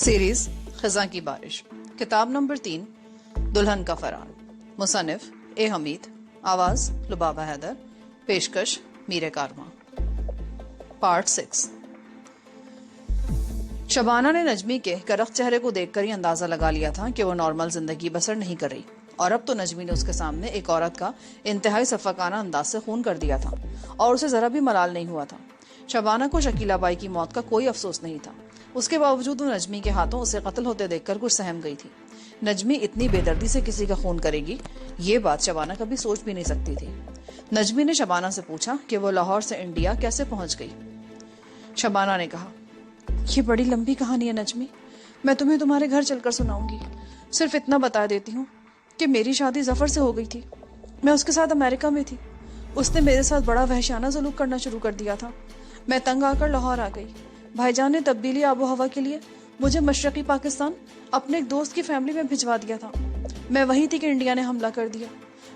Series खज़ां की बारिश, किताब नंबर 3, दुल्हन का फरार। मुसन्निफ ए हमीद, आवाज लुबाबा हैदर, पेशकश मीरे कारवां। पार्ट 6। शबाना ने नजमी के करख्त चेहरे को देखकर ही अंदाजा लगा लिया था कि वो नॉर्मल जिंदगी बसर नहीं कर रही, और अब तो नजमी ने उसके सामने एक औरत का इंतहाई सफाकाना अंदाज से खून कर दिया था और उसे जरा भी मलाल नहीं हुआ था। शबाना को शकीला बाई की मौत का कोई अफसोस नहीं था। उसके बावजूद वो नजमी के हाथों उसे कत्ल होते देखकर कुछ सहम गई थी। नजमी इतनी बेदर्दी से किसी का खून करेगी, ये बात शबाना कभी सोच भी नहीं सकती थी। नजमी ने शबाना से पूछा कि वो लाहौर से इंडिया कैसे पहुंच गई। शबाना ने कहा, ये बड़ी लंबी कहानी है नजमी, मैं तुम्हें तुम्हारे घर चलकर सुनाऊंगी। सिर्फ इतना बता देती हूँ कि मेरी शादी जफर से हो गई थी। मैं उसके साथ अमेरिका में थी। उसने मेरे साथ बड़ा वहशाना सलूक करना शुरू कर दिया था। मैं तंग आकर लाहौर आ गई। भाईजान ने तब्दीली आबो हवा के लिए मुझे मशरकी पाकिस्तान अपने एक दोस्त की फैमिली में भिजवा दिया था। मैं वही थी कि इंडिया ने हमला कर दिया।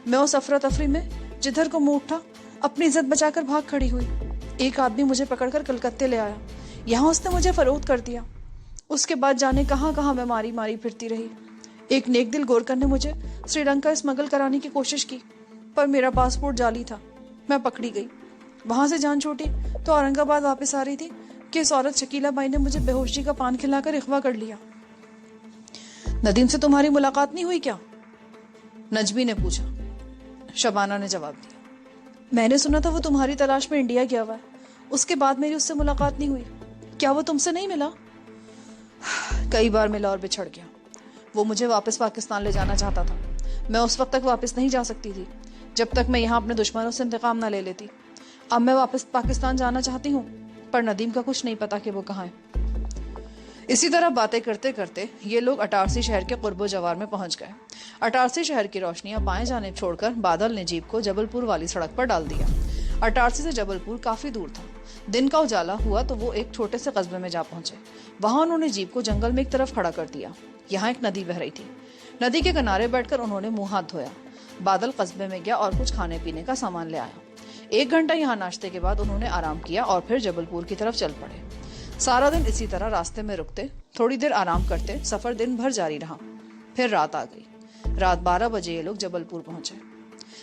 मैं उस अफरा तफरी में जिधर को मुंह उठा अपनी इज्जत बचाकर भाग खड़ी हुई। एक आदमी मुझे पकड़कर कलकत्ते ले आया। यहाँ उसने मुझे फरोख्त कर दिया। उसके बाद जाने कहाँ कहाँ मैं मारी मारी फिरती रही। एक नेक दिल गोरकर ने मुझे श्रीलंका स्मगल कराने की कोशिश की, पर मेरा पासपोर्ट जाली था। मैं पकड़ी गई। वहां से जान छूटी तो औरंगाबाद वापस आ रही थी कि इस औरत शकीला बाई ने मुझे बेहोशी का पान खिलाकर इख्वा कर लिया। नदीम से तुम्हारी मुलाकात नहीं हुई क्या? नजमी ने पूछा। शबाना ने जवाब दिया, मैंने सुना था वो तुम्हारी तलाश में इंडिया गया हुआ है। उसके बाद मेरी उससे मुलाकात नहीं हुई। क्या वो तुमसे नहीं मिला? कई बार मिला और बिछड़ गया। वो मुझे वापस पाकिस्तान ले जाना चाहता था। मैं उस वक्त तक वापस नहीं जा सकती थी जब तक मैं यहाँ अपने दुश्मनों से इंतकाम ना ले लेती। अब मैं वापस पाकिस्तान जाना चाहती हूँ, पर नदीम का कुछ नहीं पता कि वो कहाँ है। इसी तरह बातें करते करते ये लोग अटारसी शहर के कुर्बो जवार में पहुंच गए। अटारसी शहर की रोशनियां बाएं जानिब छोड़कर बादल ने जीप को जबलपुर वाली सड़क पर डाल दिया। अटारसी से जबलपुर काफी दूर था। दिन का उजाला हुआ तो वो एक छोटे से कस्बे में जा पहुंचे। वहां उन्होंने जीप को जंगल में एक तरफ खड़ा कर दिया। यहाँ एक नदी बह रही थी। नदी के किनारे बैठकर उन्होंने मुंह हाथ धोया। बादल कस्बे में गया और कुछ खाने पीने का सामान ले आया। 1 घंटा यहाँ नाश्ते के बाद उन्होंने आराम किया और फिर जबलपुर की तरफ चल पड़े। सारा दिन इसी तरह रास्ते में रुकते, थोड़ी देर आराम करते, सफर दिन भर जारी रहा। फिर रात आ गई। रात 12 बजे ये लोग जबलपुर पहुंचे।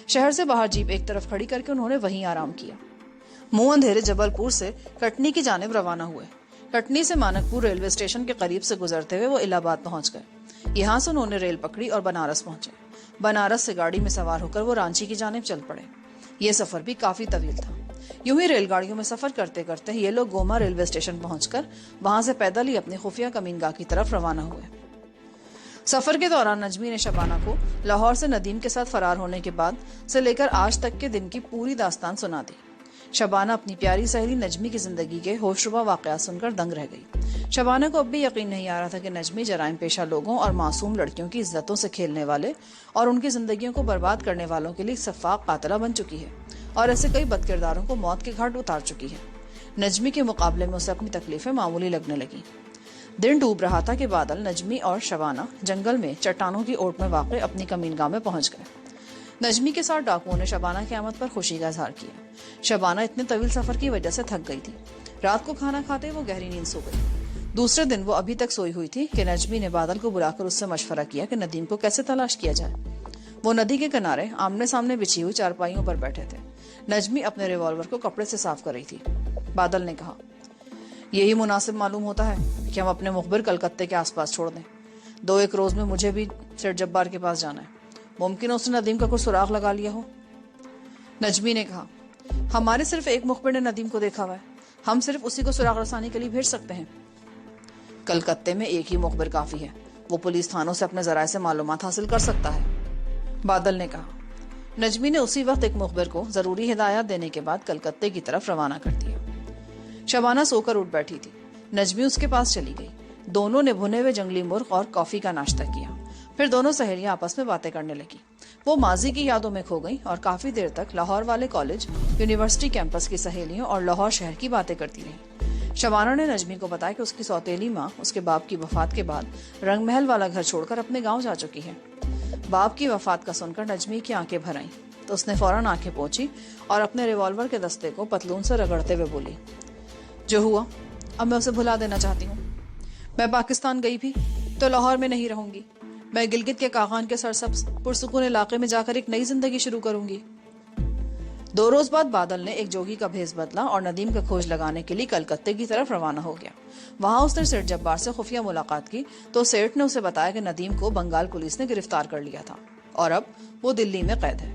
शहर से बाहर जीप एक तरफ खड़ी करके उन्होंने वहीं आराम किया। मुंह अंधेरे जबलपुर से कटनी की जानिब रवाना हुए। कटनी से मानकपुर रेलवे स्टेशन के करीब से गुजरते हुए वो इलाहाबाद पहुंच गए। यहाँ से उन्होंने रेल पकड़ी और बनारस पहुंचे। बनारस से गाड़ी में सवार होकर वो रांची की जानिब चल पड़े। ये सफर भी काफी तवील था। यूं ही रेलगाड़ियों में सफर करते करते ये लोग गोमा रेलवे स्टेशन पहुंचकर वहां से पैदल ही अपनी खुफिया कमीनगाह की तरफ रवाना हुए। सफर के दौरान नजमी ने शबाना को लाहौर से नदीम के साथ फरार होने के बाद से लेकर आज तक के दिन की पूरी दास्तान सुना दी। शबाना अपनी प्यारी सहेली नजमी की जिंदगी के होशरुबा वाकयात सुनकर दंग रह गई। शबाना को अब भी यकीन नहीं आ रहा था कि नजमी जराइम पेशा लोगों और मासूम लड़कियों की इज्जतों से खेलने वाले और उनकी जिंदगियों को बर्बाद करने वालों के लिए सफाक कातला बन चुकी है और ऐसे कई बदकिरदारों को मौत के घाट उतार चुकी है। नजमी के मुकाबले में उसे अपनी तकलीफें मामूली लगने लगी। दिन डूब रहा था कि बादल, नजमी और शबाना जंगल में चट्टानों की ओट में वाक़ अपनी कमीनगाह में पहुंच गए। नजमी के साथ डाकुओं ने शबाना की आमद पर खुशी का इजहार किया। शबाना इतने तवील सफर की वजह से थक गई थी। रात को खाना खाते वो गहरी नींद सो गई। दूसरे दिन वो अभी तक सोई हुई थी कि नजमी ने बादल को बुलाकर उससे मशवरा किया कि नदीम को कैसे तलाश किया जाए। वो नदी के किनारे आमने सामने बिछी हुई चारपाइयों पर बैठे थे। नजमी अपने रिवॉल्वर को कपड़े से साफ कर रही थी। बादल ने कहा, यही मुनासिब मालूम होता है कि हम अपने मुखबिर कलकत्ते के आसपास छोड़ दें। 2-1 रोज में मुझे भी सेठ जब्बार के पास जाना है। मुमकिन उसने नदीम का कुछ सुराग लगा लिया हो। नजमी ने कहा, हमारे सिर्फ एक मुखबिर ने नदीम को देखा हुआ है। हम सिर्फ उसी को सुराग रसानी के लिए भेज सकते हैं। कलकत्ते में एक ही मुखबिर काफी है। वो पुलिस थानों से अपने जराये से मालूमात हासिल कर सकता है। बादल ने कहा। नजमी ने उसी वक्त एक मुखबिर को जरूरी हिदायत देने के बाद कलकत्ते की तरफ रवाना कर दिया। शबाना सोकर उठ बैठी थी। नजमी उसके पास चली गई। दोनों ने भुने हुए जंगली मुर्ग और कॉफी का नाश्ता किया। फिर दोनों सहेलियां आपस में बातें करने लगी। वो माजी की यादों में खो गई और काफी देर तक लाहौर वाले कॉलेज, यूनिवर्सिटी कैंपस की सहेलियों और लाहौर शहर की बातें करती रही। शबाना ने नजमी को बताया कि उसकी सौतेली माँ उसके बाप की वफात के बाद रंगमहल वाला घर छोड़कर अपने गांव जा चुकी है। बाप की वफात का सुनकर नजमी की आंखें भर आईं तो उसने फौरन आंखें पोंछी और अपने रिवॉल्वर के दस्ते को पतलून से रगड़ते हुए बोली, जो हुआ अब मैं उसे भुला देना चाहती हूँ। मैं पाकिस्तान गई भी तो लाहौर में नहीं रहूंगी। मैं गिलगित के कागान के सरसब्ज पुरसुकून इलाके में जाकर एक नई जिंदगी शुरू करूंगी। 2 रोज बाद बादल ने एक जोगी का भेस बदला और नदीम का खोज लगाने के लिए कलकत्ते की तरफ रवाना हो गया। वहां उसने सेठ जब्बार से खुफिया मुलाकात की तो सेठ ने उसे बताया कि नदीम को बंगाल पुलिस ने गिरफ्तार कर लिया था और अब वो दिल्ली में कैद है।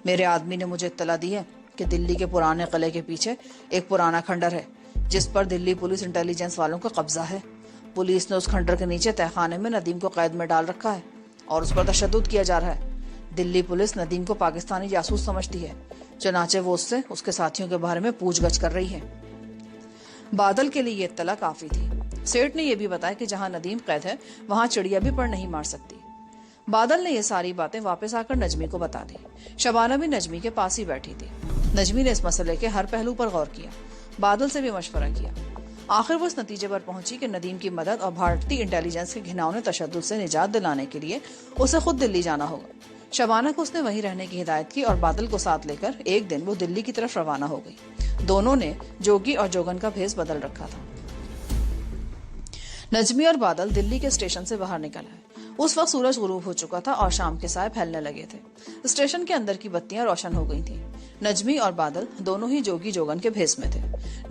मेरे आदमी ने मुझे इत्तला दी है कि दिल्ली के पुराने किले के पीछे एक पुराना खंडर है जिस पर दिल्ली पुलिस इंटेलिजेंस वालों का कब्जा है। पुलिस ने उस खंडर के नीचे तहखाने में नदीम को कैद में डाल रखा है और उस पर तशद्दुद किया जा रहा है। दिल्ली पुलिस नदीम को पाकिस्तानी जासूस समझती है, चनाचे वो उससे उसके साथियों के बारे में पूछगछ कर रही है। बादल के लिए ये इत्तला काफी थी। सेठ ने यह भी बताया कि जहां नदीम कैद है वहां चिड़िया भी पर नहीं मार सकती। बादल ने ये सारी बातें वापस आकर नजमी को बता दी। शबाना भी नजमी के पास ही बैठी थी। नजमी ने इस मसले के हर पहलू पर गौर किया, बादल से भी मशवरा किया। आखिर वो इस नतीजे पर पहुंची कि नदीम की मदद और भारतीय इंटेलिजेंस के घिनौने तशद्दुद से निजात दिलाने के लिए उसे खुद दिल्ली जाना होगा। शबाना को उसने वहीं रहने की हिदायत की और बादल को साथ लेकर एक दिन वो दिल्ली की तरफ रवाना हो गई। दोनों ने जोगी और जोगन का भेस बदल रखा था। नजमी और बादल दिल्ली के स्टेशन से बाहर निकल आए। उस वक्त सूरज गुरूब हो चुका था और शाम के साए फैलने लगे थे। स्टेशन के अंदर की बत्तियां रोशन हो गई थी। नजमी और बादल दोनों ही जोगी जोगन के भेस में थे।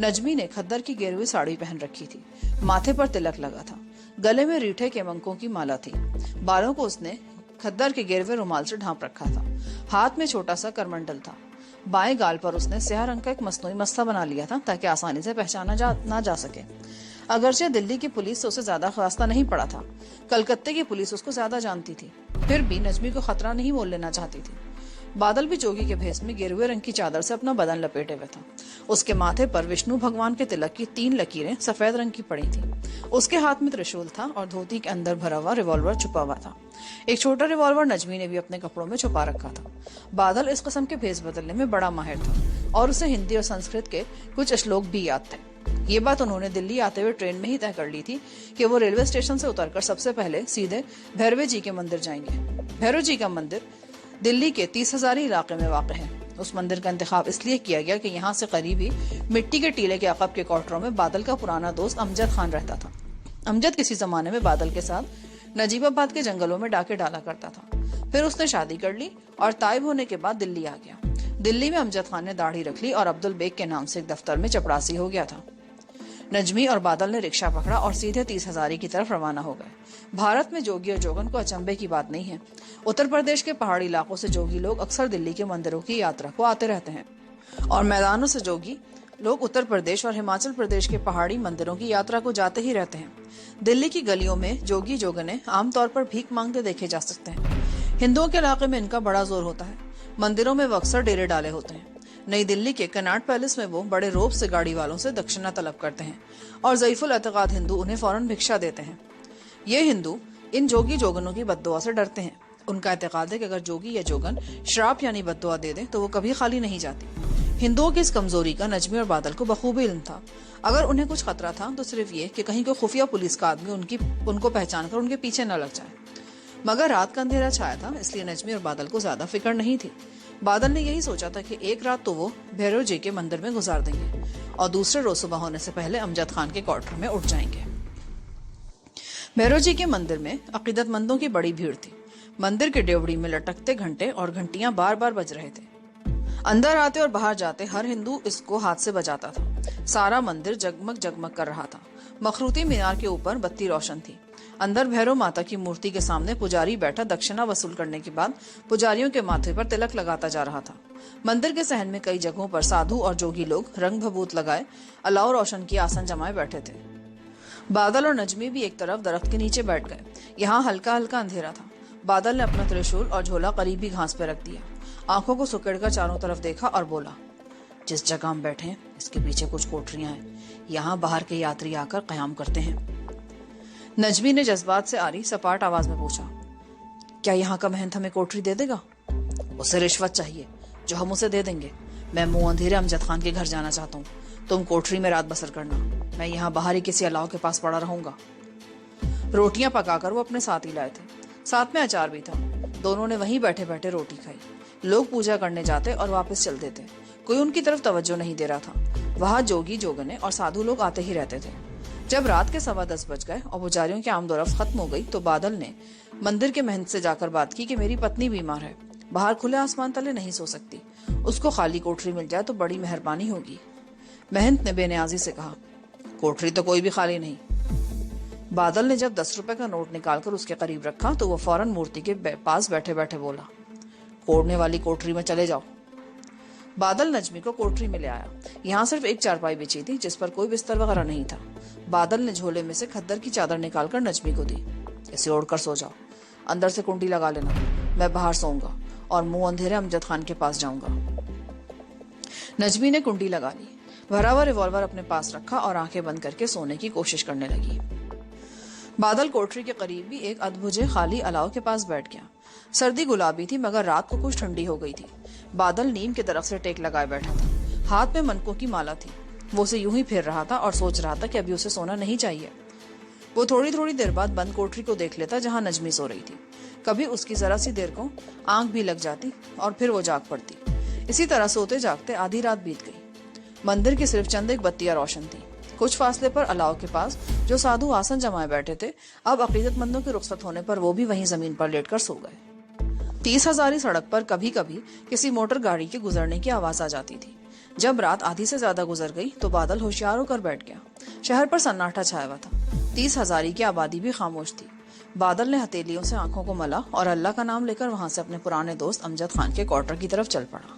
नजमी ने खद्दर की गेरुई साड़ी पहन रखी थी, माथे पर तिलक लगा था, गले में रीठे के मंकों की माला थी। बालों को उसने खद्दर के गेरवे रुमाल से ढांप रखा था। हाथ में छोटा सा करमंडल था। बाएं गाल पर उसने स्याह रंग का एक मसनूई मस्ता बना लिया था ताकि आसानी से पहचाना ना जा सके। अगरचे दिल्ली की पुलिस से उसे ज्यादा खास्ता नहीं पड़ा था, कलकत्ते की पुलिस उसको ज्यादा जानती थी, फिर भी नजमी को खतरा नहीं मोल लेना चाहती थी। बादल भी जोगी के भेस में गेरुए रंग की चादर से अपना बदन लपेटे हुए था। उसके माथे पर विष्णु भगवान के तिलक की 3 लकीरें सफेद रंग की पड़ी थी। उसके हाथ में त्रिशूल था और धोती के अंदर भरा हुआ रिवॉल्वर छुपा हुआ था। एक छोटा रिवॉल्वर नजमी ने भी अपने कपड़ों में छुपा रखा था। बादल इस किस्म के भेस बदलने में बड़ा माहिर था और उसे हिंदी और संस्कृत के कुछ श्लोक भी याद थे। ये बात उन्होंने दिल्ली आते हुए ट्रेन में ही तय कर ली थी कि वो रेलवे स्टेशन से उतरकर सबसे पहले सीधे भैरवे जी के मंदिर जाएंगे। भैरव जी का मंदिर दिल्ली के 30,000 इलाके में वाक़ है। उस मंदिर का इंतखाब इसलिए किया गया कि यहाँ से करीब ही मिट्टी के टीले के अकब के क्वार्टरों में बादल का पुराना दोस्त अमजद खान रहता था। अमजद किसी जमाने में बादल के साथ नजीबाबाद के जंगलों में डाके डाला करता था। फिर उसने शादी कर ली और ताइब होने के बाद दिल्ली आ गया। दिल्ली में अमजद खान ने दाढ़ी रख ली और अब्दुल बेग के नाम से एक दफ्तर में चपरासी हो गया था। नजमी और बादल ने रिक्शा पकड़ा और सीधे 30,000 की तरफ रवाना हो गए। भारत में जोगी और जोगन को अचंभे की बात नहीं है। उत्तर प्रदेश के पहाड़ी इलाकों से जोगी लोग अक्सर दिल्ली के मंदिरों की यात्रा को आते रहते हैं और मैदानों से जोगी लोग उत्तर प्रदेश और हिमाचल प्रदेश के पहाड़ी मंदिरों की यात्रा को जाते ही रहते हैं। दिल्ली की गलियों में जोगी जोगने आमतौर पर भीख मांगते देखे जा सकते हैं। हिंदुओं के इलाके में इनका बड़ा जोर होता है। मंदिरों में वो अक्सर डेरे डाले होते हैं। नई दिल्ली के कनाट पैलेस में वो बड़े रोब से गाड़ी वालों से दक्षिणा तलब करते हैं और ज़ईफुल एतकाद हिंदू उन्हें फौरन भिक्षा देते हैं। ये हिंदू इन जोगी जोगनों की बद्दुआ से डरते हैं। उनका एतकाद है कि अगर जोगी या जोगन श्राप यानी बद्दुआ दे दे तो वो कभी खाली नहीं जाती। हिंदुओं की इस कमजोरी का नजमी और बादल को बखूबी इल्म था। अगर उन्हें कुछ खतरा था तो सिर्फ ये कि कहीं कोई खुफिया पुलिस का आदमी उनको पहचान कर उनके पीछे न लग जाए। मगर रात का अंधेरा छाया था, इसलिए नजमी और बादल को ज्यादा फिक्र नहीं थी। बादल ने यही सोचा था कि एक रात तो वो भैरव जी के मंदिर में गुजार देंगे और दूसरे रोज सुबह होने से पहले अमजद खान के क्वार्टर में उठ जाएंगे। भैरव जी के मंदिर में अकीदतमंदों की बड़ी भीड़ थी। मंदिर के डेवड़ी में लटकते घंटे और घंटियां बार बार बज रहे थे। अंदर आते और बाहर जाते हर हिंदू इसको हाथ से बजाता था। सारा मंदिर जगमग जगमग कर रहा था। मखरूती मीनार के ऊपर बत्ती रोशन थी। अंदर भैरव माता की मूर्ति के सामने पुजारी बैठा दक्षिणा वसूल करने के बाद पुजारियों के माथे पर तिलक लगाता जा रहा था। मंदिर के सहन में कई जगहों पर साधु और जोगी लोग रंग भभूत लगाए अलाव रोशन की आसन जमाए बैठे थे। बादल और नजमी भी एक तरफ दरख्त के नीचे बैठ गए। यहाँ हल्का हल्का अंधेरा था। बादल ने अपना त्रिशूल और झोला करीबी घास पे रख दिया। आंखों को सुकेड़कर चारों तरफ देखा और बोला, जिस जगह हम बैठे हैं इसके पीछे कुछ कोठरियां हैं। यहाँ बाहर के यात्री आकर कयाम करते हैं। नजमी ने जज्बात से आ रही सपाट आवाज में पूछा, क्या यहाँ का महंत हमें कोठरी दे देगा? उसे रिश्वत चाहिए जो हम उसे दे देंगे। मैं मुंह अंधेरे अमजद खान के घर जाना चाहता हूँ। तुम कोठरी में रात बसर करना। मैं यहाँ बाहर ही किसी अलाव के पास पड़ा रहूंगा। रोटियां पकाकर वो अपने साथ ही लाए थे। साथ में अचार भी था। दोनों ने वहीं बैठे बैठे रोटी खाई। लोग पूजा करने जाते और वापस चल देते। कोई उनकी तरफ तवज्जो नहीं दे रहा था। वहां जोगी जोगने और साधु लोग आते ही रहते थे। जब रात के 10:15 बज गए और पुजारियों की आमदोरफ्त खत्म हो गई तो बादल ने मंदिर के महंत से जाकर बात की कि मेरी पत्नी बीमार है, बाहर खुले आसमान तले नहीं सो सकती, उसको खाली कोठरी मिल जाए तो बड़ी मेहरबानी होगी। महंत ने बेनियाजी से कहा, कोठरी तो कोई भी खाली नहीं। बादल ने जब 10 रुपए का नोट निकालकर उसके करीब रखा तो वो फौरन मूर्ति के पास बैठे बैठे बोला, कोड़ने वाली कोठरी में चले जाओ। बादल नजमी को कोठरी में ले आया। यहाँ सिर्फ एक चारपाई बिछी थी जिस पर कोई बिस्तर वगैरह नहीं था। बादल ने झोले में से खद्दर की चादर निकालकर नजमी को दी। इसे ओढ़कर सो जाओ, अंदर से कुंडी लगा लेना, मैं बाहर सोऊंगा और मुंह अंधेरे अमजद खान के पास जाऊंगा। नजमी ने कुंडी लगा ली, भरा हुआ रिवॉल्वर अपने पास रखा और आंखें बंद करके सोने की कोशिश करने लगी। बादल कोठरी के करीब भी एक अधबुझे खाली अलाव के पास बैठ गया। सर्दी गुलाबी थी मगर रात को कुछ ठंडी हो गई थी। बादल नीम के दरख्त से टेक लगाए बैठा था। हाथ में मनकों की माला थी। वो उसे यूं ही फेर रहा था और सोच रहा था कि अभी उसे सोना नहीं चाहिए। वो थोड़ी थोड़ी देर बाद बंद कोठरी को देख लेता जहां नजमी सो रही थी। कभी उसकी जरा सी देर को आंख भी लग जाती और फिर वो जाग पड़ती। इसी तरह सोते जागते आधी रात बीत गई। मंदिर की सिर्फ चंद एक बत्तियां रोशन थी। कुछ फासले पर अलाव के पास जो साधु आसन जमाए बैठे थे, अब अकीदतमंदों की रुखसत होने पर वो भी वहीं जमीन पर लेटकर सो गए। 30 हजारी सड़क पर कभी कभी किसी मोटर गाड़ी के गुजरने की आवाज आ जाती थी। जब रात आधी से ज्यादा गुजर गई तो बादल होशियार होकर बैठ गया। शहर पर सन्नाटा छाया हुआ था। 30 हजारी की आबादी भी खामोश थी। बादल ने हथेलियों से आंखों को मला और अल्लाह का नाम लेकर वहां से अपने पुराने दोस्त अमजद खान के क्वार्टर की तरफ चल पड़ा।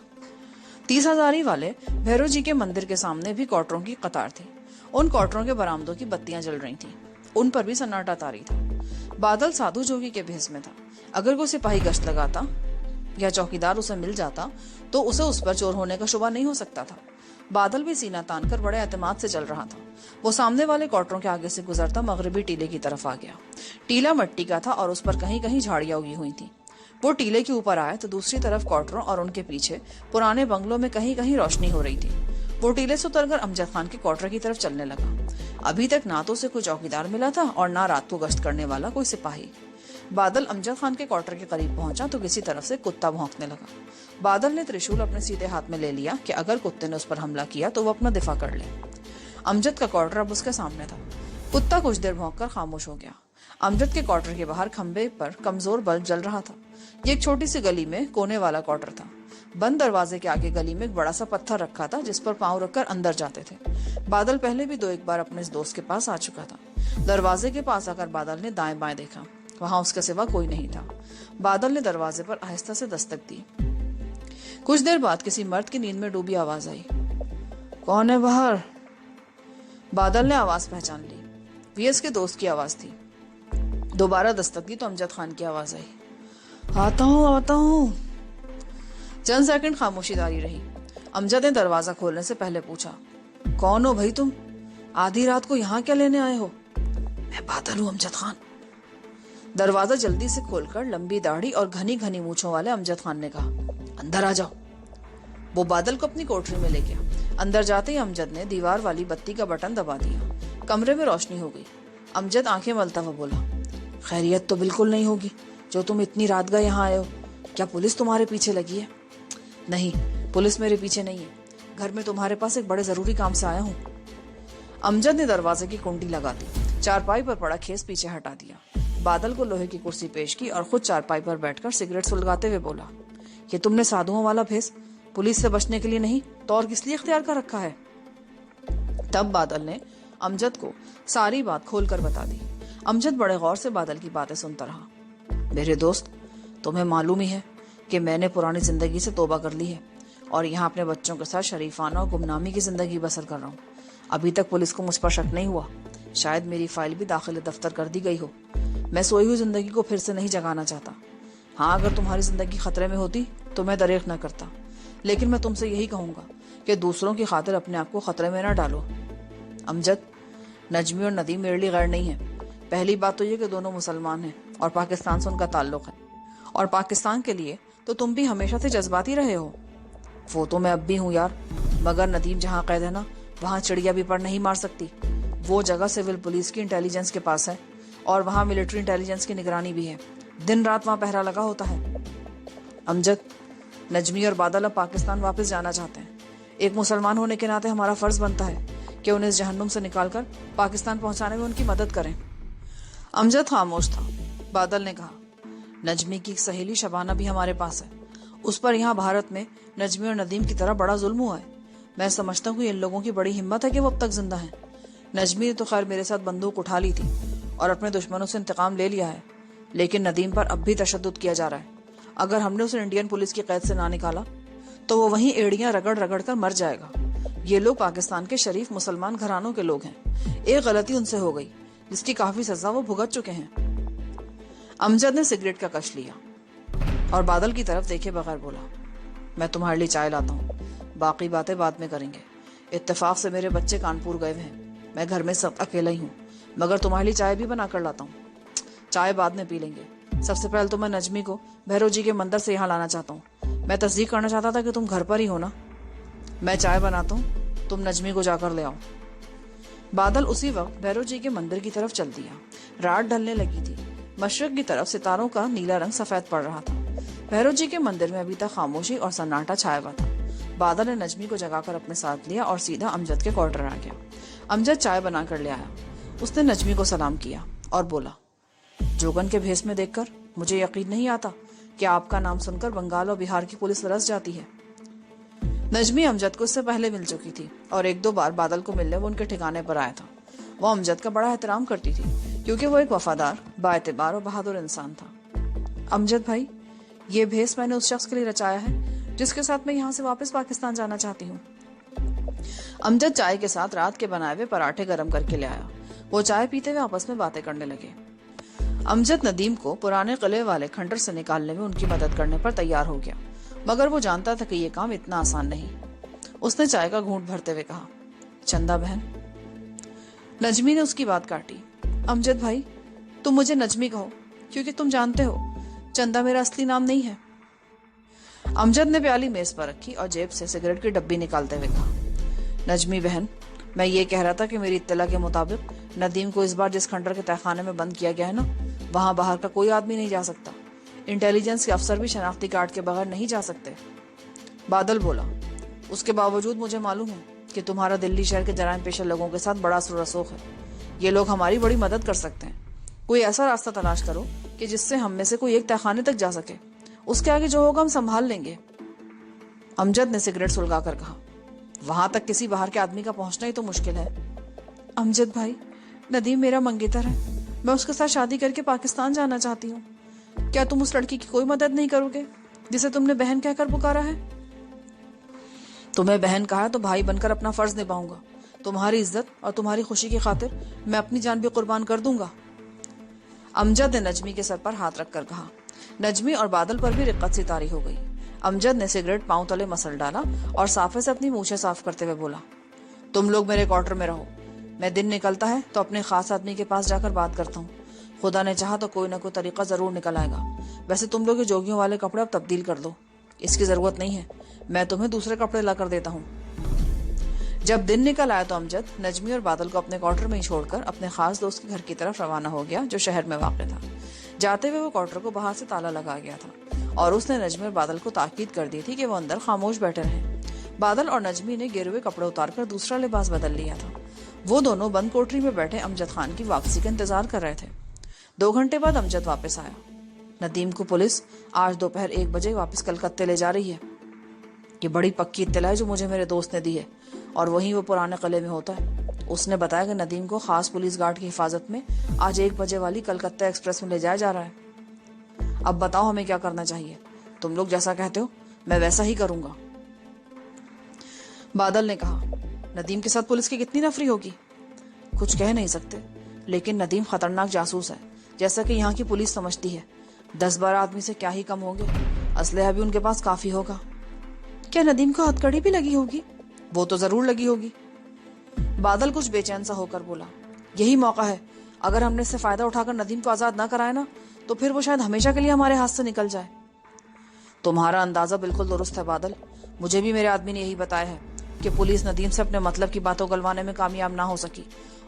30 हजारी वाले भैरव जी के मंदिर के सामने भी क्वार्टरों की कतार थी। उन क्वार्टरों के बरामदों की बत्तियां जल रही थीं। उन पर भी सन्नाटा तारी था। बादल साधु जोगी के भेष में था। अगर वो सिपाही गश्त लगाता या चौकीदार उसे मिल जाता तो उसे उस पर चोर होने का शुबा नहीं हो सकता था। बादल भी सीना तानकर बड़े एतमाद से चल रहा था। वो सामने वाले क्वार्टरों के आगे से गुजरता मगरबी टीले की तरफ आ गया। टीला मिट्टी का था और उस पर कहीं कहीं झाड़ियां उगी हुई थी। वो टीले के ऊपर आया तो दूसरी तरफ क्वार्टरों और उनके पीछे पुराने बंगलों में कहीं कहीं रोशनी हो रही थी। वो टीले से उतरकर अमजद खान के क्वार्टर की तरफ चलने लगा। अभी तक ना तो उसे कोई चौकीदार मिला था और ना रात को गश्त करने वाला कोई सिपाही। बादल अमजद खान के क्वार्टर के करीब पहुंचा तो किसी तरफ से कुत्ता भौंकने लगा। बादल ने त्रिशूल अपने सीधे हाथ में ले लिया कि अगर कुत्ते ने उस पर हमला किया तो वो अपना दिफा कर ले। अमजद का क्वार्टर अब उसके सामने था। कुत्ता कुछ देर भौंककर खामोश हो गया। अमजद के क्वार्टर के बाहर खंबे पर कमजोर बल्ब जल रहा था। ये एक छोटी सी गली में कोने वाला क्वार्टर था। बंद दरवाजे के आगे गली में एक बड़ा सा पत्थर रखा था जिस पर पांव रखकर अंदर जाते थे। बादल पहले भी 2-1 बार अपने इस दोस्त के पास आ चुका था। दरवाजे के पास आकर बादल ने दाएं बाएं देखा। वहां उसके सिवा कोई नहीं था। बादल ने दरवाजे पर आहिस्ता से दस्तक दी। कुछ देर बाद किसी मर्द की नींद में डूबी आवाज आई, कौन है बाहर? बादल ने आवाज पहचान ली। वीएस के दोस्त की आवाज थी। दोबारा दस्तक दी तो अमजद खान की आवाज आई, आता हूँ। चंद सेकंड खामोशी जारी रही। अमजद ने दरवाजा खोलने से पहले पूछा, कौन हो भाई तुम? आधी रात को यहाँ क्या लेने आए हो? मैं बादल हूँ अमजद खान। दरवाजा जल्दी से खोलकर लंबी दाढ़ी और घनी घनी मूछों वाले अमजद खान ने कहा, अंदर आ जाओ। वो बादल को अपनी कोठरी में ले गया। अंदर जाते ही अमजद ने दीवार वाली बत्ती का बटन दबा दिया। कमरे में रोशनी हो गई। अमजद आंखें मलता हुआ बोला, खैरियत तो बिल्कुल नहीं होगी जो तुम इतनी रात गए यहाँ आए हो। क्या पुलिस तुम्हारे पीछे लगी है? नहीं, पुलिस मेरे पीछे नहीं है। घर में तुम्हारे पास एक बड़े जरूरी काम से आया हूँ। अमजद ने दरवाजे की कुंडी लगा दी। चारपाई पर पड़ा खेस पीछे हटा दिया। बादल को लोहे की कुर्सी पेश की और खुद चारपाई पर बैठकर सिगरेट सुलगाते हुए बोला, ये तुमने साधुओं वाला भेस पुलिस से बचने के लिए नहीं तो और किस लिए इख्तियार कर रखा है? तब बादल ने अमजद को सारी बात खोलकर बता दी। अमजद बड़े गौर से बादल की बातें सुनता रहा। मेरे दोस्त, तुम्हें मालूम ही है कि मैंने पुरानी जिंदगी से तौबा कर ली है और यहाँ अपने बच्चों के साथ शरीफाना और गुमनामी की जिंदगी बसर कर रहा हूँ। अभी तक पुलिस को मुझ पर शक नहीं हुआ। शायद मेरी फाइल भी दाखिल दफ्तर कर दी गई हो। मैं सोई हुई जिंदगी को फिर से नहीं जगाना चाहता। हाँ, अगर तुम्हारी जिंदगी खतरे में होती तो मैं दरेख न करता, लेकिन मैं तुमसे यही कहूंगा कि दूसरों की खातिर अपने आप को खतरे में न डालो। अमजद, नजमी और नदीम मेरे लिए गैर नहीं है। पहली बात तो ये कि दोनों मुसलमान हैं और पाकिस्तान से उनका ताल्लुक है, और पाकिस्तान के लिए तो तुम भी हमेशा से जज्बाती रहे हो। वो तो मैं अब भी हूँ यार, मगर नदीम जहाँ कैद है ना, वहाँ चिड़िया भी पर नहीं मार सकती। वो जगह सिविल पुलिस की इंटेलिजेंस के पास है और वहाँ मिलिट्री इंटेलिजेंस की निगरानी भी है। दिन रात वहाँ पहरा लगा होता है। अमजद, नजमी और बादल अब पाकिस्तान वापस जाना चाहते हैं। एक मुसलमान होने के नाते हमारा फर्ज बनता है कि उन्हें इस जहन्नुम से निकालकर पाकिस्तान पहुंचाने में उनकी मदद करें। अमजद खामोश था। बादल ने कहा, नजमी की सहेली शबाना भी हमारे पास है। उस पर यहाँ भारत में नजमी और नदीम की तरह बड़ा जुल्म हुआ है। मैं समझता हूँ इन लोगों की बड़ी हिम्मत है कि वो अब तक जिंदा हैं। नजमी ने तो खैर मेरे साथ बंदूक उठा ली थी और अपने दुश्मनों से इंतकाम ले लिया है, लेकिन नदीम पर अब भी तशद्दुद किया जा रहा है। अगर हमने उसे इंडियन पुलिस की कैद से ना निकाला तो वो वहीं एड़ियां रगड़ रगड़ कर मर जाएगा। ये लोग पाकिस्तान के शरीफ मुसलमान घरानों के लोग हैं। एक गलती उनसे हो गई जिसकी काफी सजा वो भुगत चुके हैं। अमजद ने सिगरेट का कश लिया और बादल की तरफ देखे बगैर बोला, मैं तुम्हारे लिए चाय लाता हूँ, बाकी बातें बाद में करेंगे। इत्तेफाक से मेरे बच्चे कानपुर गए हैं, मैं घर में सब अकेला ही हूँ, मगर तुम्हारे लिए चाय भी बना कर लाता हूँ। चाय बाद में पी लेंगे। सबसे पहले तो मैं नजमी को भैरव जी के मंदिर से यहाँ लाना चाहता हूँ। मैं तस्दीक करना चाहता था कि तुम घर पर ही हो ना। मैं चाय बनाता हूँ, तुम नजमी को जाकर ले आओ। बादल उसी वक्त भैरव जी के मंदिर की तरफ चल दिया। रात ढलने लगी थी। मशरक की तरफ सितारों का नीला रंग सफेद पड़ रहा था। भैरव जी के मंदिर में अभी तक खामोशी और सन्नाटा छाया हुआ था। बादल ने नजमी को जगाकर अपने साथ लिया और सीधा अमजद के क्वार्टर आ गया। अमजद चाय बनाकर ले आया। उसने नजमी को सलाम किया और बोला, जोगन के भेस में देखकर मुझे यकीन नहीं आता कि आपका नाम सुनकर बंगाल और बिहार की पुलिस तरस जाती है। नजमी अमजद को इससे पहले मिल चुकी थी और एक दो बार बादल को मिलने वो उनके ठिकाने पर आया था। वो अमजद का बड़ा एहतराम करती थी क्योंकि वो एक वफादार, बाएतबार और बहादुर इंसान था। अमजद भाई, ये भेस मैंने उस शख्स के लिए रचाया है जिसके साथ मैं यहाँ से वापस पाकिस्तान जाना चाहती हूँ। अमजद चाय के साथ रात के बनाए हुए पराठे गर्म करके ले आया। वो चाय पीते हुए आपस में बातें करने लगे। अमजद नदीम को पुराने किले वाले खंडर से निकालने में उनकी मदद करने पर तैयार हो गया, मगर वो जानता था कि ये काम इतना आसान नहीं। उसने चाय का घूंट भरते हुए कहा, चंदा बहन। नजमी ने उसकी बात काटी। अमजद भाई, तुम मुझे नजमी कहो क्योंकि तुम जानते हो चंदा मेरा असली नाम नहीं है। अमजद ने प्याली मेज पर रखी और जेब से सिगरेट की डब्बी निकालते हुए कहा, नजमी बहन, मैं ये कह रहा था कि मेरी इत्तला के मुताबिक नदीम को इस बार जिस खंडर के तहखाने में बंद किया गया है ना, वहां बाहर का कोई आदमी नहीं जा सकता। इंटेलिजेंस के अफसर भी शनाख्ती कार्ड के बगैर नहीं जा सकते। बादल बोला, उसके बावजूद मुझे मालूम है कि तुम्हारा दिल्ली शहर के जराइम पेशा लोगों के साथ बड़ा रसूख है। ये लोग हमारी बड़ी मदद कर सकते हैं। कोई ऐसा रास्ता तलाश करो कि जिससे हम में से कोई एक तहखाने तक जा सके। उसके आगे जो होगा हम संभाल लेंगे। अमजद ने सिगरेट सुलगाकर कहा, वहां तक किसी बाहर के आदमी का पहुंचना ही तो मुश्किल है। अमजद भाई, नदीम मेरा मंगेतर है। मैं उसके साथ शादी करके पाकिस्तान जाना चाहती हूँ। क्या तुम उस लड़की की कोई मदद नहीं करोगे जिसे तुमने बहन कहकर पुकारा है? तुम्हें बहन कहा तो भाई बनकर अपना फर्ज निभाऊंगा। तुम्हारी इज्जत और तुम्हारी खुशी की खातिर मैं अपनी जान भी कुर्बान कर दूंगा। अमजद ने नजमी के सर पर हाथ रखकर कहा। नजमी और बादल पर भी रिक्कत सी तारी हो गई। अमजद ने सिगरेट पांव तले मसल डाला और साफे से अपनी मूछें साफ करते हुए बोला, तुम लोग मेरे क्वार्टर में रहो। मैं दिन निकलता है तो अपने खास आदमी के पास जाकर बात करता हूँ। खुदा ने चाहा तो कोई ना कोई तरीका जरूर निकल आएगा। वैसे तुम लोग ये जोगियों वाले कपड़े अब तब्दील कर दो, इसकी जरूरत नहीं है। मैं तुम्हें दूसरे कपड़े ला कर देता हूँ। जब दिन निकल आया तो अमजद नजमी और बादल को अपने क्वार्टर में ही छोड़कर अपने खास दोस्त के घर की तरफ रवाना हो गया जो शहर में वाक़ था। जाते हुए वो क्वार्टर को बाहर से ताला लगा गया था और उसने नजमी और बादल को ताकीद कर दी थी कि वो अंदर खामोश बैठे रहें। बादल और नजमी ने गिरे हुए कपड़े उतारकर दूसरा लिबास बदल लिया था। वो दोनों बंद कोठरी में बैठे अमजद खान की वापसी का इंतजार कर रहे थे। 2 घंटे बाद अमजद वापस आया। नदीम को पुलिस आज दोपहर 1 बजे वापस कलकत्ते ले जा रही है। ये बड़ी पक्की इत्तला है जो मुझे मेरे दोस्त ने दी है और वहीं वो पुराने किले में होता है। उसने बताया कि नदीम को खास पुलिस गार्ड की हिफाजत में आज 1 बजे वाली कलकत्ता एक्सप्रेस में ले जाया जा रहा है। अब बताओ हमें क्या करना चाहिए? तुम लोग जैसा कहते हो मैं वैसा ही करूंगा। बादल ने कहा, नदीम के साथ पुलिस की कितनी नफरी होगी? कुछ कह नहीं सकते, लेकिन नदीम खतरनाक जासूस है, जैसा कि यहाँ की पुलिस समझती है। 10-12 आदमी से क्या ही कम होंगे। असलहा भी उनके पास काफी होगा। क्या नदीम को हथकड़ी भी लगी होगी? वो तो जरूर लगी होगी। बादल कुछ बेचैन सा होकर बोला, यही मौका है। अगर हमने इससे फायदा उठाकर नदीम को आजाद ना कराए ना, तो फिर वो शायद हमेशा के लिए हमारे हाथ से निकल जाए। तुम्हारा अंदाजा बिल्कुल दुरुस्त है बादल। मुझे भी मेरे आदमी ने यही बताया है कि पुलिस नदीम से अपने मतलब की बातों गलवाने में कामयाब ना हो सकी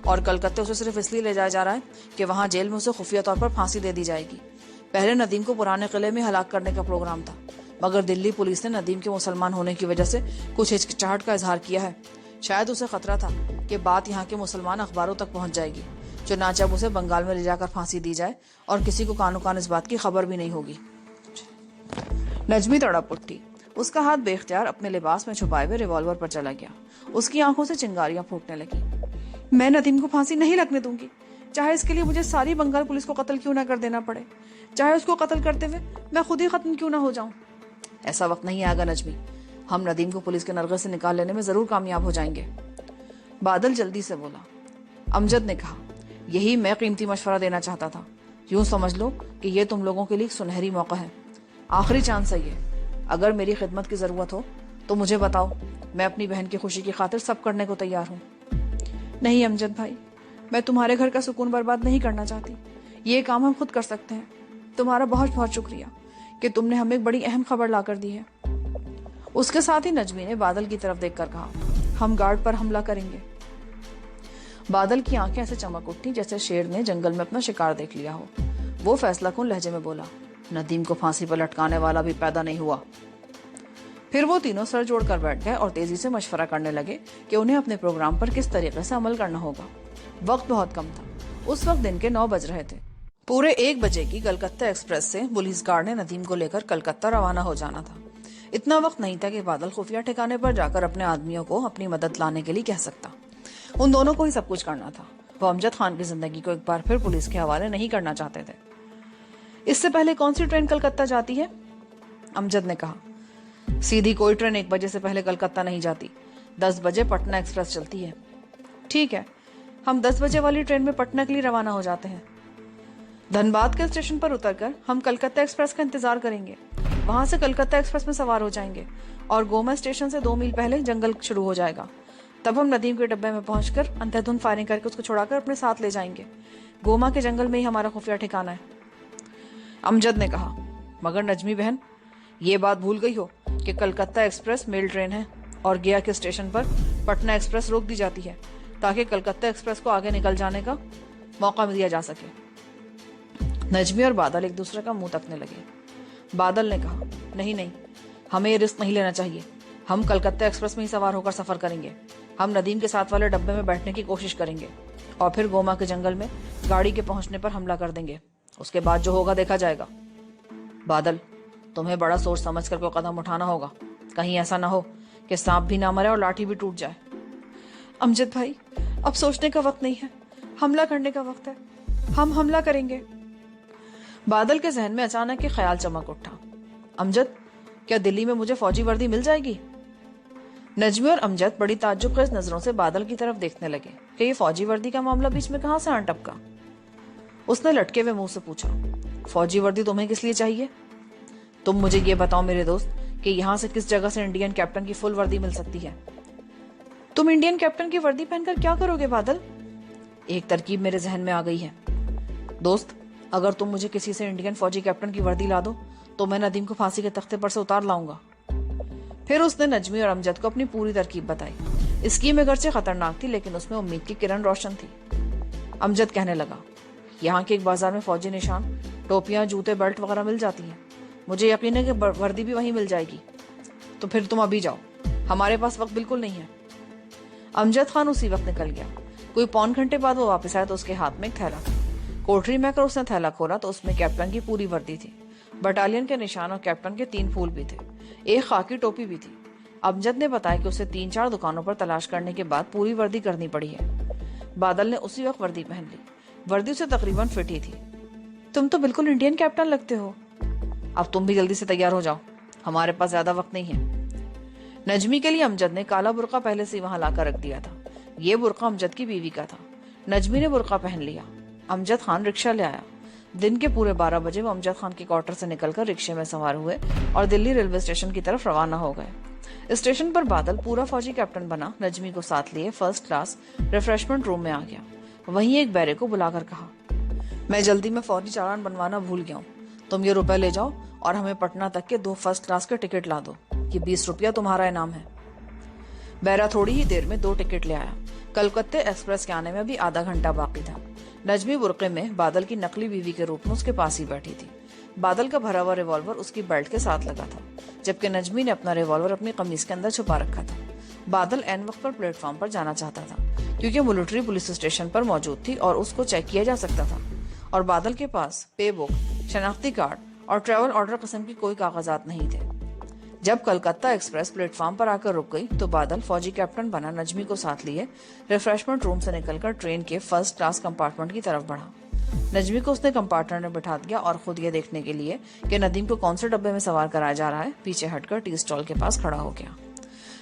और कलकत्ते उसे सिर्फ इसलिए ले जाया जा रहा है कि वहां जेल में उसे खुफिया तौर पर फांसी दे दी जाएगी। पहले नदीम को पुराने किले में हलाक करने का प्रोग्राम था, मगर दिल्ली पुलिस ने नदीम के मुसलमान होने की वजह से कुछ हिचकिचाहट का इजहार किया है। शायद उसे खतरा था कि बात यहाँ के मुसलमान अखबारों तक पहुंच जाएगी, चुनांचे अब उसे बंगाल में ले जाकर फांसी दी जाए और किसी को कानो कान इस बात की खबर भी नहीं होगी। नजमी तड़प उठी। उसका हाथ बेख्तियार अपने लिबास में छुपाए हुए रिवॉल्वर पर चला गया। उसकी आंखों से चिंगारियां फूटने लगी। मैं नदीम को फांसी नहीं लगने दूंगी, चाहे इसके लिए मुझे सारी बंगाल पुलिस को कत्ल क्यों ना कर देना पड़े, चाहे उसको कत्ल करते हुए मैं खुद ही खत्म क्यों ना हो जाऊं। ऐसा वक्त नहीं आएगा नजमी, हम नदीम को पुलिस के नरगे से निकाल लेने में जरूर कामयाब हो जाएंगे। बादल जल्दी से बोला। अमजद ने कहा, यही मैं कीमती मशवरा देना चाहता था। यूं समझ लो कि ये तुम लोगों के लिए एक सुनहरी मौका है, आखिरी चांस है ये। अगर मेरी खिदमत की जरूरत हो तो मुझे बताओ, मैं अपनी बहन की खुशी की खातिर सब करने को तैयार हूँ। नहीं अमजद भाई, मैं तुम्हारे घर का सुकून बर्बाद नहीं करना चाहती। ये काम हम खुद कर सकते हैं। तुम्हारा बहुत बहुत शुक्रिया कि तुमने हमें एक बड़ी अहम खबर ला कर दी है। उसके साथ ही नजमी ने बादल की तरफ देखकर कहा, हम गार्ड पर हमला करेंगे। बादल की आंखें ऐसे चमक उठी जैसे शेर ने जंगल में अपना शिकार देख लिया हो। वो फैसला कुन लहजे में बोला, नदीम को फांसी पर लटकाने वाला भी पैदा नहीं हुआ। फिर वो तीनों सर जोड़कर बैठ गए और तेजी से मशवरा करने लगे कि उन्हें अपने प्रोग्राम पर किस तरीके से अमल करना होगा। वक्त बहुत कम था। उस वक्त दिन के 9 बज रहे थे। पूरे 1 बजे की कलकत्ता एक्सप्रेस से पुलिस गार्ड ने नदीम को लेकर कलकत्ता रवाना हो जाना था। इतना वक्त नहीं था कि बादल खुफिया ठिकाने पर जाकर अपने आदमियों को अपनी मदद लाने के लिए कह सकता। उन दोनों को ही सब कुछ करना था। वो अमजद खान की जिंदगी को एक बार फिर पुलिस के हवाले नहीं करना चाहते थे। इससे पहले कौन सी ट्रेन कलकत्ता जाती है? अमजद ने कहा, सीधी कोई ट्रेन 1 बजे से पहले कलकत्ता नहीं जाती। 10 बजे पटना एक्सप्रेस चलती है। ठीक है, हम 10 बजे वाली ट्रेन में पटना के लिए रवाना हो जाते हैं। धनबाद के स्टेशन पर उतरकर हम कलकत्ता एक्सप्रेस का इंतजार करेंगे। वहां से कलकत्ता एक्सप्रेस में सवार हो जाएंगे और गोमा स्टेशन से 2 मील पहले जंगल शुरू हो जाएगा। तब हम नदीम के डब्बे में पहुंचकर अंधाधुंध फायरिंग करके उसको छुड़ाकर अपने साथ ले जाएंगे। गोमा के जंगल में ही हमारा खुफिया ठिकाना है। अमजद ने कहा, मगर नजमी बहन, ये बात भूल गई हो कि कलकत्ता एक्सप्रेस मेल ट्रेन है और गया के स्टेशन पर पटना एक्सप्रेस रोक दी जाती है ताकि कलकत्ता एक्सप्रेस को आगे निकल जाने का मौका दिया जा सके। नजमी और बादल एक दूसरे का मुंह तकने लगे। बादल ने कहा, नहीं नहीं, हमें ये रिस्क नहीं लेना चाहिए। हम कलकत्ता एक्सप्रेस में ही सवार होकर सफर करेंगे। हम नदीम के साथ वाले डब्बे में बैठने की कोशिश करेंगे और फिर गोमा के जंगल में गाड़ी के पहुंचने पर हमला कर देंगे। उसके बाद जो होगा देखा जाएगा। बादल, तुम्हें बड़ा सोच समझ कर कोई कदम उठाना होगा। कहीं ऐसा ना हो कि सांप भी ना मरे और लाठी भी टूट जाए। अमजद भाई, अब सोचने का वक्त नहीं है, हमला करने का वक्त है। हम हमला करेंगे। बादल के जहन में अचानक एक ख्याल चमक उठा। अमजद, क्या दिल्ली में मुझे फौजी वर्दी मिल जाएगी? नजमी और अमजद बड़ी ताज्जुब नजरों से बादल की तरफ देखने लगे कि ये फौजी वर्दी का मामला बीच में कहां से आन टपका। उसने लटके हुए मुंह से पूछा, फौजी वर्दी तुम्हें किस लिए चाहिए? तुम मुझे ये बताओ मेरे दोस्त कि यहाँ से किस जगह से इंडियन कैप्टन की फुल वर्दी मिल सकती है? तुम इंडियन कैप्टन की वर्दी पहनकर क्या करोगे बादल? एक तरकीब मेरे जहन में आ गई है दोस्त। अगर तुम मुझे किसी से इंडियन फौजी कैप्टन की वर्दी ला दो तो मैं नदीम को फांसी के तख्ते पर से उतार लाऊंगा। फिर उसने नजमी और अमजद को अपनी पूरी तरकीब बताई। स्कीम अगरचे खतरनाक थी लेकिन उसमें उम्मीद की किरण रोशन थी। अमजद कहने लगा, यहाँ के एक बाजार में फौजी निशान, टोपियां, जूते, बेल्ट वगैरह मिल जाती हैं। मुझे यकीन है कि वर्दी भी वहीं मिल जाएगी। तो फिर तुम अभी जाओ, हमारे पास वक्त बिल्कुल नहीं है। अमजद खान उसी वक्त निकल गया। कोई 1.25 घंटे बाद वो वापस आया तो उसके हाथ में एक थैला था। कोठरी में आकर उसने थैला खोला तो उसमें कैप्टन की पूरी वर्दी थी। बटालियन के निशान और कैप्टन के 3 फूल भी थे। एक खाकी टोपी भी थी। अमजद ने बताया कि उसे 3-4 दुकानों पर तलाश करने के बाद पूरी वर्दी करनी पड़ी है। बादल ने उसी वक्त वर्दी पहन ली। वर्दी उसे तकरीबन फिट ही थी। तुम तो बिल्कुल इंडियन कैप्टन लगते हो। अब तुम भी जल्दी से तैयार हो जाओ, हमारे पास ज्यादा वक्त नहीं है। नजमी के लिए अमजद ने काला बुर्का पहले से वहां लाकर रख दिया था। ये बुर्का अमजद की बीवी का था। नजमी ने बुर्का पहन लिया। अमजद खान रिक्शा ले आया। दिन के पूरे 12 बजे वो अमजद खान के क्वार्टर से निकलकर रिक्शे में सवार हुए और दिल्ली रेलवे स्टेशन की तरफ रवाना हो गए। स्टेशन पर बादल पूरा फौजी कैप्टन बना नजमी को साथ लिए फर्स्ट क्लास रिफ्रेशमेंट रूम में आ गया। वहीं एक बैरे को बुलाकर कहा, मैं जल्दी में फौजी चालान बनवाना भूल गया हूँ। तुम ये रुपए ले जाओ और हमें पटना तक के 2 फर्स्ट क्लास के टिकट ला दो। ये 20 रुपया तुम्हारा इनाम है। बैरा थोड़ी ही देर में 2 टिकट ले आया। कलकत्ता एक्सप्रेस के आने में भी आधा घंटा बाकी था। नजमी बुर्के में बादल की नकली बीवी के रूप में उसके पास ही बैठी थी। बादल का भरा हुआ रिवॉल्वर उसकी बेल्ट के साथ लगा था, जबकि नजमी ने अपना रिवॉल्वर अपनी कमीज के अंदर छुपा रखा था। बादल एन वक्त पर प्लेटफॉर्म पर जाना चाहता था क्योंकि मिलिट्री पुलिस स्टेशन पर मौजूद थी और उसको चेक किया जा सकता था। और बादल के पास पे बुक, शनाख्ती कार्ड और ट्रैवल ऑर्डर किस्म की कोई कागजात नहीं थे। जब कलकत्ता एक्सप्रेस प्लेटफॉर्म पर आकर रुक गई तो बादल फौजी कैप्टन बना नजमी को साथ लिए रिफ्रेशमेंट रूम से निकलकर ट्रेन के फर्स्ट क्लास कंपार्टमेंट की तरफ बढ़ा। नजमी को उसने कंपार्टमेंट में बिठा दिया और खुद ये देखने के लिए कि नदीम को कौन से डब्बे में सवार कराया जा रहा है, पीछे हटकर टी स्टॉल के पास खड़ा हो गया।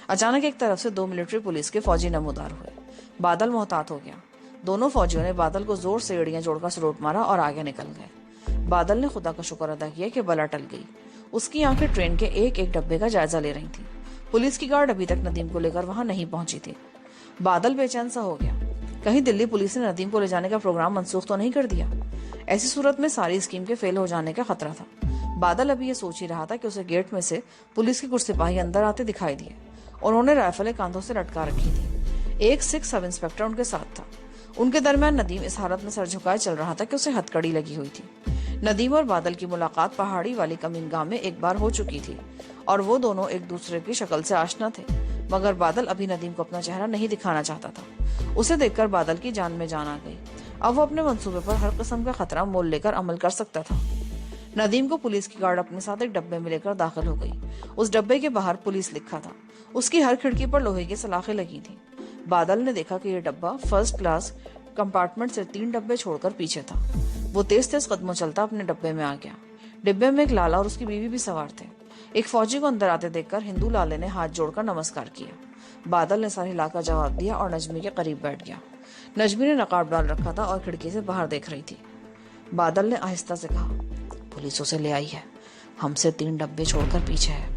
अचानक एक तरफ से 2 मिलिट्री पुलिस के फौजी नमूदार हुए। बादल मोहतात हो गया। दोनों फौजियों ने बादल को जोर से एड़ियां जोड़कर सलूट मारा और आगे निकल गए। बादल ने खुदा का शुक्र अदा किया कि बला टल गई। उसकी आंखें ट्रेन के एक एक डब्बे का जायजा ले रही थी। पुलिस की गार्ड अभी तक नदीम को लेकर वहां नहीं पहुंची थी। बादल बेचैन सा हो गया। कहीं दिल्ली पुलिस ने नदीम को ले जाने का प्रोग्राम मनसूख तो नहीं कर दिया। ऐसी सूरत में सारी स्कीम के फेल हो जाने का खतरा था। बादल अभी ये सोच ही रहा था कि उसे गेट में से पुलिस के कुछ सिपाही अंदर आते दिखाई दिए। उन्होंने राइफलें कांधों से लटका रखी थी। एक सिख सब इंस्पेक्टर उनके साथ था। उनके दरमियान नदीम इस हालत में सर झुकाए चल रहा था कि उसे हथकड़ी लगी हुई थी। नदीम और बादल की मुलाकात पहाड़ी वाली कमीनगाह में एक बार हो चुकी थी और वो दोनों एक दूसरे की शक्ल से आशना थे, मगर बादल अभी नदीम को अपना चेहरा नहीं दिखाना चाहता था। उसे देखकर बादल की जान में जान आ गई। अब वो अपने मंसूबे पर हर किस्म का खतरा मोल लेकर अमल कर सकता था। नदीम को पुलिस की गार्ड अपने साथ एक डब्बे में लेकर दाखिल हो गई। उस डब्बे के बाहर पुलिस लिखा था। उसकी हर खिड़की पर लोहे की सलाखें लगी थी। बादल ने देखा कि यह डब्बा फर्स्ट क्लास कंपार्टमेंट से 3 डब्बे छोड़कर पीछे था। वो तेज तेज कदमों चलता अपने डब्बे में आ गया। डिब्बे में एक लाला और उसकी बीवी भी सवार थे। एक फौजी को अंदर आते देखकर हिंदू लाले ने हाथ जोड़कर नमस्कार किया। बादल ने सर हिलाकर जवाब दिया और नजमी के करीब बैठ गया। नजमी ने नकाब डाल रखा था और खिड़की से बाहर देख रही थी। बादल ने आहिस्ता से कहा, पुलिस उसे ले आई है, हमसे 3 डब्बे छोड़कर पीछे है।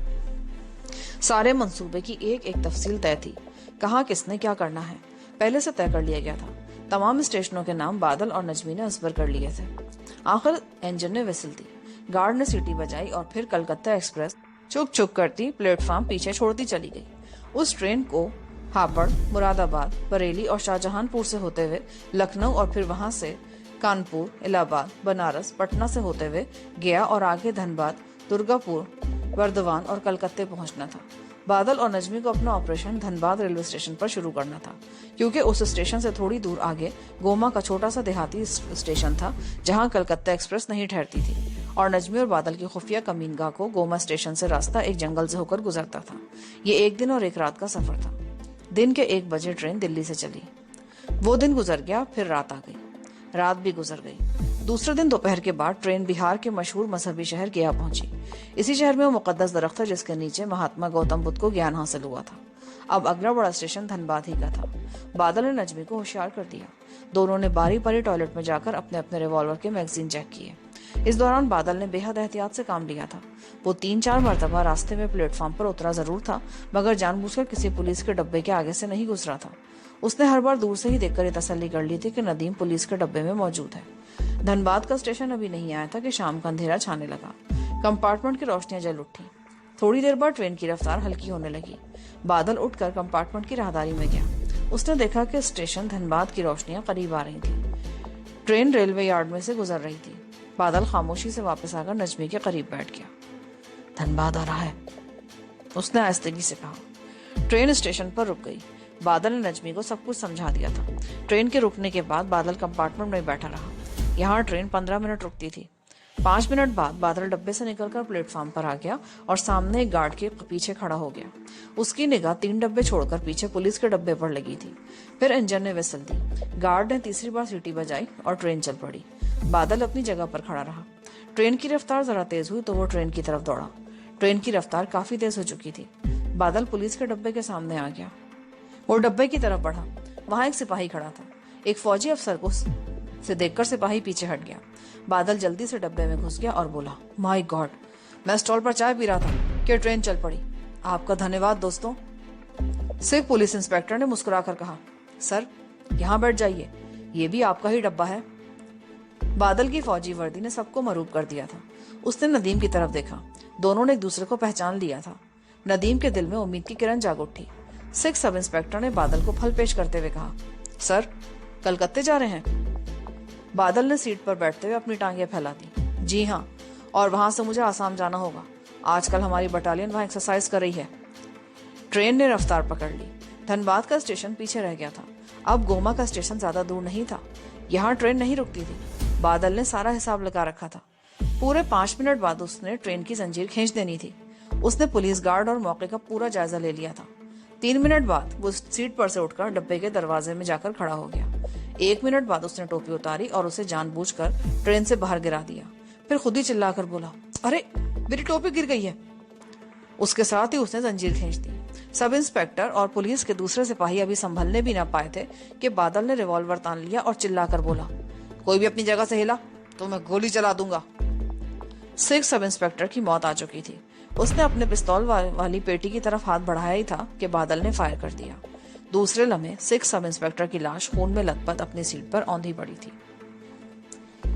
सारे मंसूबे की एक एक तफसील तय थी। कहाँ किसने क्या करना है पहले से तय कर लिया गया था। तमाम स्टेशनों के नाम बादल और नजमी ने असबर कर लिए थे। आखिर इंजन ने विसल दी, गार्ड ने सीटी बजाई और फिर कलकत्ता एक्सप्रेस चुक चुक करती प्लेटफॉर्म पीछे छोड़ती चली गई। उस ट्रेन को हापड़, मुरादाबाद, बरेली और शाहजहांपुर से होते हुए लखनऊ और फिर वहां से कानपुर, इलाहाबाद, बनारस, पटना से होते हुए गया और आगे धनबाद, दुर्गापुर, बर्दवान और कलकत्ते पहुंचना था। बादल और नजमी को अपना ऑपरेशन धनबाद रेलवे स्टेशन पर शुरू करना था, क्योंकि उस स्टेशन से थोड़ी दूर आगे गोमा का छोटा सा देहाती स्टेशन था जहां कलकत्ता एक्सप्रेस नहीं ठहरती थी और नजमी और बादल की खुफिया कमीनगाह को गोमा स्टेशन से रास्ता एक जंगल से होकर गुजरता था। ये 1 दिन और 1 रात का सफर था। दिन के 1 बजे ट्रेन दिल्ली से चली। वो दिन गुजर गया, फिर रात आ गई, रात भी गुजर गई। दूसरे दिन दोपहर के बाद ट्रेन बिहार के मशहूर मजहबी शहर गया पहुंची। इसी शहर में वो मुकद्दस दरख्त था जिसके नीचे महात्मा गौतम बुद्ध को ज्ञान हासिल हुआ था। अब अगला बड़ा स्टेशन धनबाद ही का था। बादल ने नजमी को होशियार कर दिया। दोनों ने बारी बारी टॉयलेट में जाकर अपने अपने रिवॉल्वर के मैगजीन चेक किए। इस दौरान बादल ने बेहद एहतियात से काम लिया था। वो 3-4 मरतबा रास्ते में प्लेटफॉर्म पर उतरा जरूर था, मगर जानबूझकर किसी पुलिस के डब्बे के आगे से नहीं गुजरा था। उसने हर बार दूर से ही देखकर ये तसल्ली कर ली थी कि नदीम पुलिस के डब्बे में मौजूद है। धनबाद का स्टेशन अभी नहीं आया था कि शाम का अंधेरा छाने लगा। कंपार्टमेंट की रोशनियां जल उठी। थोड़ी देर बाद ट्रेन की रफ्तार हल्की होने लगी। बादल उठकर कंपार्टमेंट की राहदारी में गया। उसने देखा कि स्टेशन धनबाद की रोशनियां करीब आ रही थी। ट्रेन रेलवे यार्ड में से गुजर रही थी। बादल खामोशी से वापस आकर नजमी के करीब बैठ गया। धनबाद आ रहा है, उसने आहिस्तगी से कहा। ट्रेन स्टेशन पर रुक गई। बादल ने नजमी को सब कुछ समझा दिया था। ट्रेन के रुकने के बाद बादल कंपार्टमेंट में बैठा रहा। यहाँ ट्रेन 15 मिनट रुकती थी। 5 मिनट बाद बादल डब्बे से निकलकर प्लेटफॉर्म पर आ गया और सामने एक गार्ड के पीछे खड़ा हो गया। उसकी निगाह 3 डब्बे छोड़कर पीछे पुलिस के डब्बे पर लगी थी। फिर इंजन ने विसल दी। गार्ड ने तीसरी बार सीटी बजाई और ट्रेन चल पड़ी। बादल अपनी जगह पर खड़ा रहा। ट्रेन की रफ्तार जरा तेज हुई तो वो ट्रेन की तरफ दौड़ा। ट्रेन की रफ्तार काफी तेज हो चुकी थी। बादल पुलिस के डब्बे के सामने आ गया। वो डब्बे की तरफ बढ़ा। वहां एक सिपाही खड़ा था। एक फौजी अफसर को से देखकर सिपाही पीछे हट गया। बादल जल्दी से डब्बे में घुस गया और बोला, माय गॉड, मैं स्टॉल पर चाय पी रहा था कि ट्रेन चल पड़ी। आपका धन्यवाद दोस्तों। सिख पुलिस इंस्पेक्टर ने मुस्कुराकर कहा, सर यहाँ बैठ जाइए, ये भी आपका ही डब्बा है। बादल की फौजी वर्दी ने सबको मरूब कर दिया था। उसने नदीम की तरफ देखा। दोनों ने एक दूसरे को पहचान लिया था। नदीम के दिल में उम्मीद की किरण जाग उठी। सिख सब इंस्पेक्टर ने बादल को फल पेश करते हुए कहा, सर कलकत्ते जा रहे हैं? बादल ने सीट पर बैठते हुए अपनी टांगें फैला दी। जी हाँ, और वहां से मुझे आसाम जाना होगा। आजकल हमारी बटालियन वहां एक्सरसाइज कर रही है। ट्रेन ने रफ्तार पकड़ ली। धनबाद का स्टेशन पीछे रह गया था। अब गोमा का स्टेशन ज्यादा दूर नहीं था। यहाँ ट्रेन नहीं रुकती थी। बादल ने सारा हिसाब लगा रखा था। पूरे 5 मिनट बाद उसने ट्रेन की जंजीर खींच देनी थी। उसने पुलिस गार्ड और मौके का पूरा जायजा ले लिया था। 3 मिनट बाद वो सीट पर से उठकर डब्बे के दरवाजे में जाकर खड़ा हो गया। 1 मिनट बाद उसने टोपी उतारी और उसे जानबूझकर ट्रेन से बाहर गिरा दिया। फिर खुद ही चिल्लाकर बोला, अरे मेरी टोपी गिर गई है। उसके साथ ही उसने जंजीर खींच दी। सब इंस्पेक्टर और पुलिस के दूसरे सिपाही अभी संभलने भी ना पाए थे कि बादल ने रिवॉल्वर तान लिया और चिल्लाकर बोला, कोई भी अपनी जगह से हिला तो मैं गोली चला दूंगा। 6 सब इंस्पेक्टर की मौत आ चुकी थी। उसने अपने पिस्तौल वाली पेटी की तरफ हाथ बढ़ाया ही था कि बादल ने फायर कर दिया। दूसरे लम्हे 6 सब इंस्पेक्टर की लाश खून में लथपथ अपनी सीट पर औंधी पड़ी थी।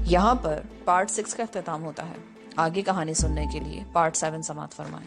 यहाँ पर पार्ट 6 का इख्तिताम होता है। आगे कहानी सुनने के लिए पार्ट 7 समाप्त फरमाएं।